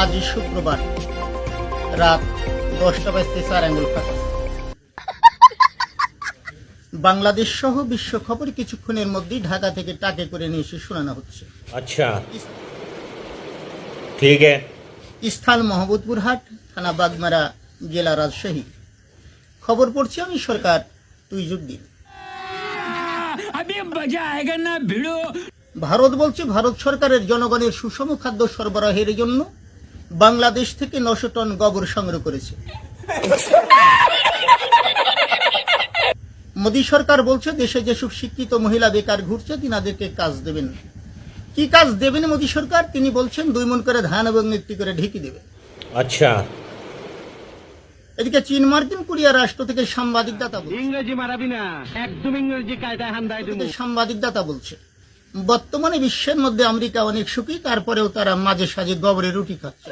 আজ শুক্রবার রাত 10টা বাজতে 4 আঙ্গুল ফাঁকা। বাংলাদেশ সহ বিশ্ব খবর কিছুক্ষণের মধ্যেই ঢাকা থেকে টাকে করে নিয়ে এসে শোনানো হচ্ছে। আচ্ছা, ঠিক আছে। স্থান মোহাম্মদপুরহাট, থানা বাগমারা, জেলা রাজশাহী। খবর পড়ছি আমি সরকার তুইজুদ্দিন। ভারত বলছে ভারত সরকারের জনগণের সুষম খাদ্য সরবরাহের জন্য বাংলাদেশ থেকে 900 টন গোবর সংগ্রহ করেছে। মোদী সরকার বলছে দেশে যেসব শিক্ষিত মহিলা বেকার ঘুরছে তিনাদেরকে কাজ দেবেন। কি কাজ দেবেন মোদী সরকার? তিনি বলছেন 2 মণ করে ধান এবং 1টি করে ঢেঁকি দেবে। আচ্ছা। এদিকে চীন মার্কিন কোরিয়া রাষ্ট্র থেকে সাংবাদিকদাতা বলছে বর্তমানে বিশ্বের মধ্যে আমেরিকা অনেক সুখী, তারপরেও তারা মাঝে সাঝে গোবরের রুটি খাচ্ছে।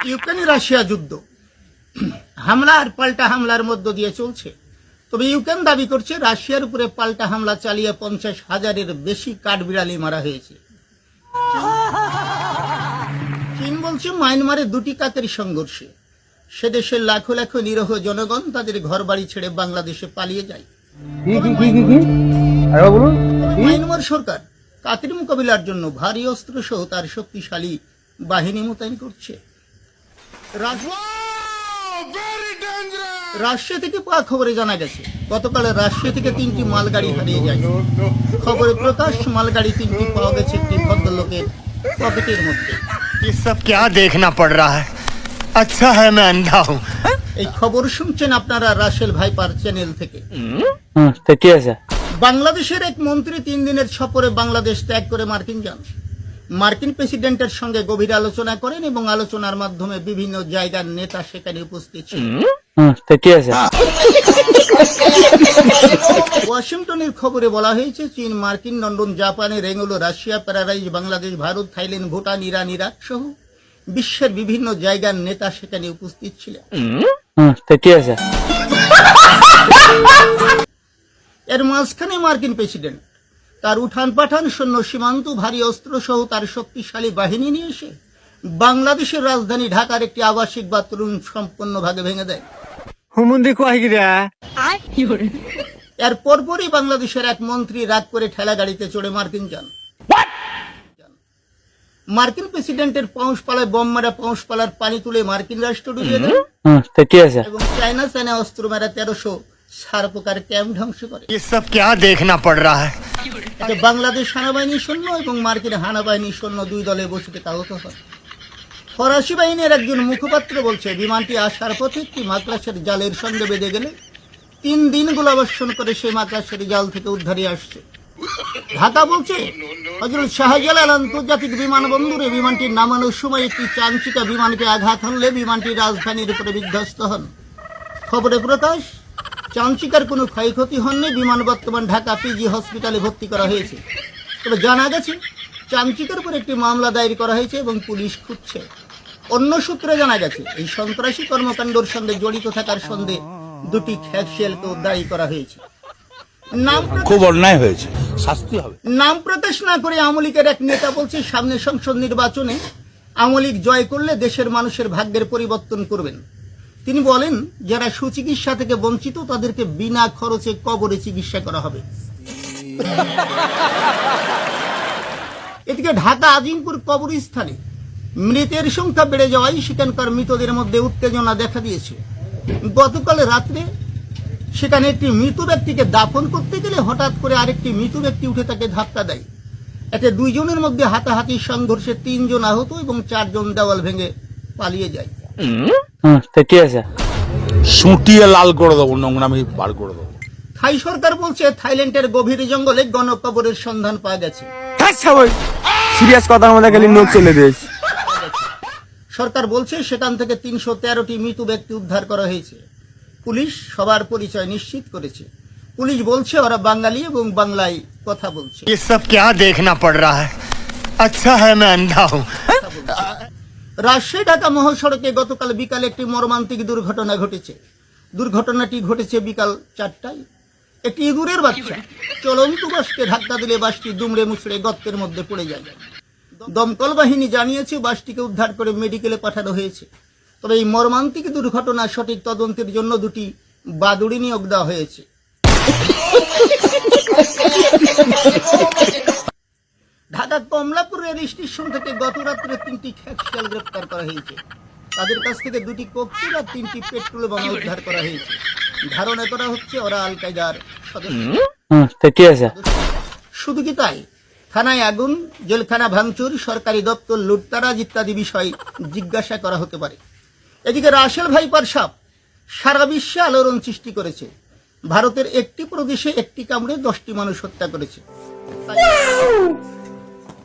ইউক্রেন রাশিয়া যুদ্ধ হামলা আর পাল্টা হামলার মধ্য দিয়ে চলছে। তবে ইউক্রেন দাবি করছে রাশিয়ার উপরে পাল্টা হামলা চালিয়ে 50,000-এর বেশি কাঠবিড়ালি মারা হয়েছে। চীন বলছে মায়ানমারে 2টি কাতের সংঘর্ষে সে দেশের লাখো লাখো নিরীহ জনগণ তাদের ঘর বাড়ি ছেড়ে বাংলাদেশে পালিয়ে যায়। মায়ানমার সরকার কাতের মোকাবিলার জন্য ভারী অস্ত্র সহ তার শক্তিশালী বাহিনী মোতায়েন করছে। রাশিয়া থেকে পাওয়া খবরে জানা গেছে গতকাল রাশিয়া থেকে 3টি মালগাড়ি হারিয়ে যায়। খবরে প্রকাশ মালগাড়ি 3টি পাওয়া গেছে একটি ভদ্রলোকের পকেটের মধ্যে। ये सब क्या देखना पड़ रहा है? अच्छा है मैं अंधा हूँ। এই খবর শুনছেন আপনারা রাসেল ভাইপার চ্যানেল থেকে। ঠিক আছে। বাংলাদেশের এক মন্ত্রী 3 দিনের সফরে বাংলাদেশ ত্যাগ করে মার্কিন যান। মার্কিন প্রেসিডেন্টের সঙ্গে গভীর আলোচনা করেন এবং আলোচনার মাধ্যমে বিভিন্ন জায়গার নেতা সেখানে উপস্থিত ছিলেন। ঠিক আছে। ওয়াশিংটনের খবরে বলা হয়েছে চীন, মার্কিন, লন্ডন, জাপানের রেঙ্গুলো, রাশিয়া, প্যারারাইজ, Bangladesh, Bharat, Thailand, Bhutan, Iran, Iraq সহ বিশ্বের বিভিন্ন জায়গার নেতা সেখানে উপস্থিত ছিলেন। ঠিক আছে। এর মাঝখানে মার্কিন প্রেসিডেন্ট তার উঠান পাঠান সৈন্য, সীমান্ত, ভারী অস্ত্র সহ তার শক্তিশালী বাহিনী নিয়ে এসে বাংলাদেশের রাজধানী ঢাকার একটি আবাসিক বাথরুম সম্পূর্ণভাবে ভেঙে দেয়। এর পরপরই বাংলাদেশের এক মন্ত্রী রাগ করে ঠেলা গাড়িতে চড়ে মার্কিন যান। মার্কিন প্রেসিডেন্টের পাউশপালায় বোম মারা পাউশপালার পানি তুলে মার্কিন রাষ্ট্র ডুবিয়ে দেয় এবং চায়না অস্ত্র মেরা 1300 সারপোকার ক্যাম্প ধ্বংস করে। ये सब क्या देखना पड़ रहा है? বাংলাদেশ সেনাবাহিনী সৈন্য এবং মার্কিন হানাবাহিনী সৈন্য 2 দলে বসে আহত হয়। ফরাসি বাহিনীর একজন মুখপাত্র বলছে বিমানটি আসার পথে একটি মাদ্রাসার জালের সঙ্গে বেঁধে গেলে 3 দিন গোলাবর্ষণ করে সেই মাদ্রাসার জাল থেকে উদ্ধারে আসছে। ঢাকা বলছে হযরত শাহজালাল আন্তর্জাতিক বিমানবন্দরে বিমানটির নামানোর সময় একটি চাঞ্চিকা বিমানকে আঘাত হানলে বিমানটি রাজধানীর উপরে বিধ্বস্ত হন। খবরে প্রকাশ চাঞ্চিকার কোনো ক্ষয়ক্ষতি হয়নি। বিমান বর্তমান ঢাকা পিজি হসপিটালে ভর্তি করা হয়েছে। তবে জানা গেছে চাঞ্চিকার উপর একটি মামলা দায়ের করা হয়েছে এবং পুলিশ খুঁজছে। অন্য সূত্রে জানা গেছে এই সন্ত্রাসী কর্মকাণ্ডের সঙ্গে জড়িত থাকার সন্দেহে 2টি খ্যাকশিয়ালকেও দায়ী করা হয়েছে। খুব অন্যায় হয়েছে, শাস্তি হবে। নাম প্রকাশ না করে আওয়ামী লীগের এক নেতা বলছে সামনে সংসদ নির্বাচনে আওয়ামী লীগ জয় করলে দেশের মানুষের ভাগ্যের পরিবর্তন করবেন। তিনি বলেন যারা সুচিকিৎসা থেকে বঞ্চিত তাদেরকে বিনা খরচে কবরে চিকিৎসা করা হবে। এদিকে ঢাকা আজিমপুর কবরস্থানে মৃতের সংখ্যা বেড়ে যাওয়ায় সেখানকার মৃতদের মধ্যে উত্তেজনা দেখা দিয়েছে। গতকাল রাত্রে সেখানে একটি মৃত ব্যক্তিকে দাফন করতে গেলে হঠাৎ করে আরেকটি মৃত ব্যক্তি উঠে তাকে ধাক্কা দেয়। এতে 2 জনের মধ্যে হাতাহাতি সংঘর্ষে 3 জন আহত এবং 4 জন দেওয়াল ভেঙে পালিয়ে যায়। ঠিক আছে। সুটিয়ে লাল করে দেবো, নোংরামি বার করে দেবো। থাই সরকার বলছে থাইল্যান্ডের গভীর জঙ্গলে গণকবরের সন্ধান পাওয়া গেছে। সিরিয়াস কথার মধ্যে গেলে নোট চলে দিস। সরকার বলছে সেখান থেকে 313টি মৃত ব্যক্তি উদ্ধার করা হয়েছে। পুলিশ সবার পরিচয় নিশ্চিত করেছে। পুলিশ বলছে ওরা বাঙালি এবং বাংলায় কথা বলছে। ये सब क्या देखना पड़ रहा है? अच्छा है मैं अंधा हूँ। রাজশাহী ঢাকা মহাসড়কে গতকাল বিকালে একটি মর্মান্তিক দুর্ঘটনা ঘটেছে। দুর্ঘটনাটি ঘটেছে বিকাল 4টায়। একটি ইঁদুরের বাচ্চা চলন্ত বাসকে ধাক্কা দিলে বাসটি দুমড়ে মুচড়ে গর্তের মধ্যে পড়ে যায়। দমকল বাহিনী জানিয়েছে বাসটিকে উদ্ধার করে মেডিকেলে পাঠানো হয়েছে। তবে এই মর্মান্তিক দুর্ঘটনা সঠিক তদন্তের জন্য দুটি বাদুড়ি নিয়োগ দেওয়া হয়েছে। ঢাকা কমলাপুর রেল স্টেশন থেকে গত রাত্রে 3টি খ্যাকশিয়াল গ্রেপ্তার করা হয়েছে। তাদের কাছ থেকে 2টি কোকটেল আর 3টি পেট্রোল বোমা উদ্ধার করা হয়েছে। ধারণা করা হচ্ছে ওরা আল কায়দার সদস্য। ঠিক আছে। শুধু কি তাই, থানায় আগুন, জেলখানা ভাঙচুর, সরকারি দপ্তর লুটতারাজ ইত্যাদি বিষয় জিজ্ঞাসা করা হতে পারে। এদিকে রাসেল ভাইপার সাপ সারা বিশ্বে আলোড়ন সৃষ্টি করেছে। ভারতের একটি প্রদেশে একটি কামড়ে 10টি মানুষ হত্যা করেছে।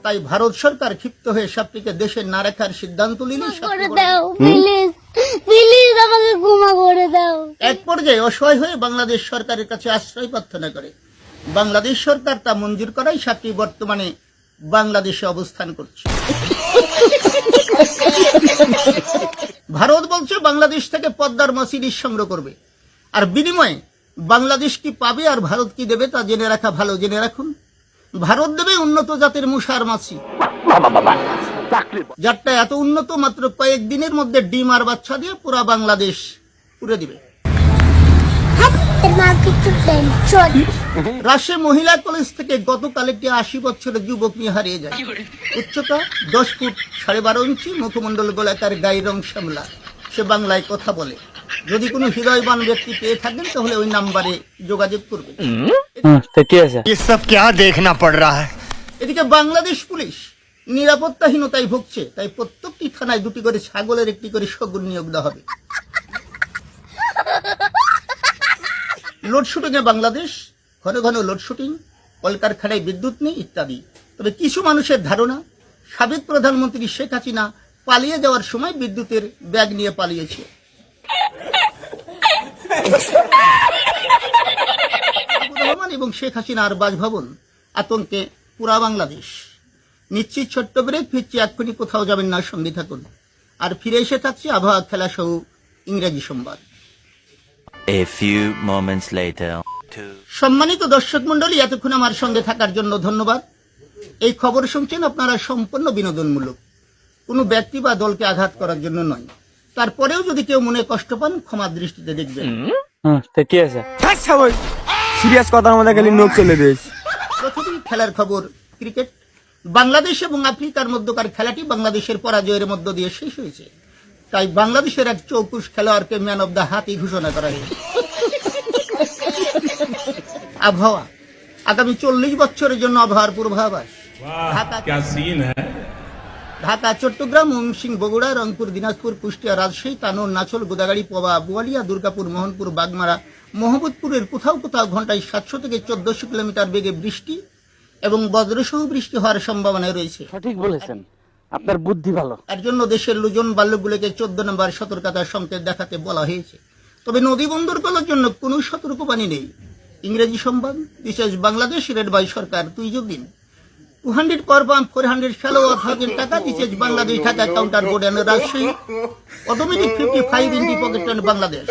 তাই ভারত সরকার ক্ষিপ্ত হয়ে সাপটিকে দেশে না রাখার সিদ্ধান্ত নিলে এক পর্যায়ে অসহায় হয়ে বাংলাদেশ সরকারের কাছে আশ্রয় প্রার্থনা করে। বাংলাদেশ সরকার তা মঞ্জুর করায় সাপটি বর্তমানে বাংলাদেশে অবস্থান করছে। ভারত বলছে বাংলাদেশ থেকে পদ্মার মাছ ইলিশ সংগ্রহ করবে, আর বিনিময়ে বাংলাদেশ কি পাবে আর ভারত কি দেবে তা জেনে রাখা ভালো। জেনে রাখুন, ভারত দেবে উন্নত জাতের মুসার মাছি, যারটা এত উন্নত মাত্র কয়েকদিনের মধ্যে ডিম আর বাচ্চা দিয়ে পুরা বাংলাদেশ পুরে দিবে। রাজশাহী মহিলা কলেজ থেকে গতকাল একটি 80 বছরের যুবক নিয়ে হারিয়ে যায়। উচ্চতা 10 ফুট 12.5 ইঞ্চি, মুখমণ্ডল গোলাকার, গায়ের রং শ্যামলা। সে বাংলায় কথা বলে। যদি কোনো হৃদয়বান ব্যক্তি পেয়ে থাকেন তাহলে ওই নাম্বারে যোগাযোগ করবেন। ঠিক আছে। ये सब क्या देखना पड़ रहा है। এদিকে বাংলাদেশ পুলিশ নিরাপত্তাহীনতায় ভুগছে, তাই প্রত্যেকটি থানায় 2টি করে ছাগলের একটি করে শগুন নিয়োগ দেওয়া হবে। লোডশুটিং এ বাংলাদেশ, ঘন ঘন লোডশুটিং, কলকারখানায় বিদ্যুৎ নেই ইত্যাদি। তবে কিছু মানুষের ধারণা সাবেক প্রধানমন্ত্রী শেখ হাসিনা পালিয়ে যাওয়ার সময় বিদ্যুতের ব্যাগ নিয়ে পালিয়েছে। রহমান এবং শেখ হাসিনার বাসভবন আতঙ্কে পুরা বাংলাদেশ। নিশ্চিত ছোট্ট ব্রেক, ফিরছি এক্ষুনি, কোথাও যাবেন না, সঙ্গে থাকুন। আর ফিরে এসে থাকছে আবহাওয়া, খেলা সহ ইংরেজি সংবাদ। A few moments later. সম্মানিত দর্শক মন্ডলী, এতক্ষণ আমার সঙ্গে থাকার জন্য ধন্যবাদ। এই খবর শুনছেন আপনারা সম্পূর্ণ বিনোদনমূলক, কোনো ব্যক্তি বা দলকে আঘাত করার জন্য নয়। তারপরেও যদি কেউ মনে কষ্ট পান ক্ষমার দৃষ্টিতে দেখবেন। ঠিক আছে। সিরিয়াস কথার মধ্যে খালি নোক চলে দিস। প্রথমেই খেলার খবর, ক্রিকেট। বাংলাদেশ এবং আফ্রিকার মধ্যকার খেলাটি বাংলাদেশের পরাজয়ের মধ্য দিয়ে শেষ হয়েছে। তাই বাংলাদেশের এক চৌকুশ খেলোয়াড়কে ম্যান অব দ্য হাতি ঘোষণা করা হয়েছে। আবহাওয়া, আগামী 40 বছরের জন্য আবহাওয়ার পূর্বাভাস। ঢাকা, চট্টগ্রাম, ময়মনসিংহ, বগুড়া, রংপুর, দিনাজপুর, কুষ্টিয়া, রাজশাহী, তানোর, নাচল, গোদাগাড়ি, পবা, বোয়ালিয়া, দুর্গাপুর, মোহনপুর, বাগমারা, মোহাম্মদপুরের কোথাও কোথাও ঘন্টায় 700 থেকে 1400 কিলোমিটার বেগে বৃষ্টি এবং বজ্রসহ বৃষ্টি হওয়ার সম্ভাবনা রয়েছে। সঠিক বলেছেন, আপনার বুদ্ধি ভালো। এর জন্য দেশের লুজন বাল্যগুলোকে 14 নম্বর সতর্কতার সংকেত দেখাতে বলা হয়েছে। তবে নদী বন্দরগুলোর জন্য কোনো সতর্কবাণী নেই। ইংরেজি সংবাদ, বিশেষ বাংলাদেশ রেড বাই সরকার তুইজুদ্দিন 200 per pump 400 shallow 1000 টাকা দিচ্ছে Bangladesh Dhaka counter board and Rajshahi automatic 55 ইঞ্চি পকেট ট্রেন বাংলাদেশ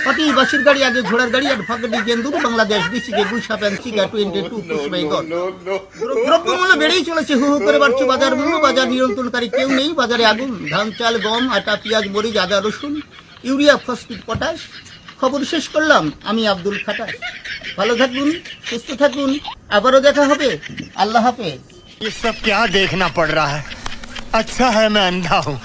পাটি বাসের গাড়ি আগে ঘোড়ার গাড়ি আর ফাঁকটি গেন্দুর বাংলাদেশ ডিসিকে গুলশাপ এন্ড চিকা 22 পুশ বাই গড। দ্রব্যমূল্য বেড়েই চলেছে, হু হু করে বাড়ছে বাজার মূল্য। বাজার নিয়ন্ত্রণকারী কেউ নেই। বাজারে আগুন, ধান, চাল, গম, আটা, পেঁয়াজ, মরিচ, আদা, রসুন, ইউরিয়া, ফসফেট, পটাশ। খবর শেষ করলাম, আমি আব্দুল খাটাস। ভালো থাকুন, সুস্থ থাকুন, আবারও দেখা হবে। আল্লাহ হাফেজ। ये सब क्या देखना पड़ रहा है। अच्छा है मैं अंधा हूँ।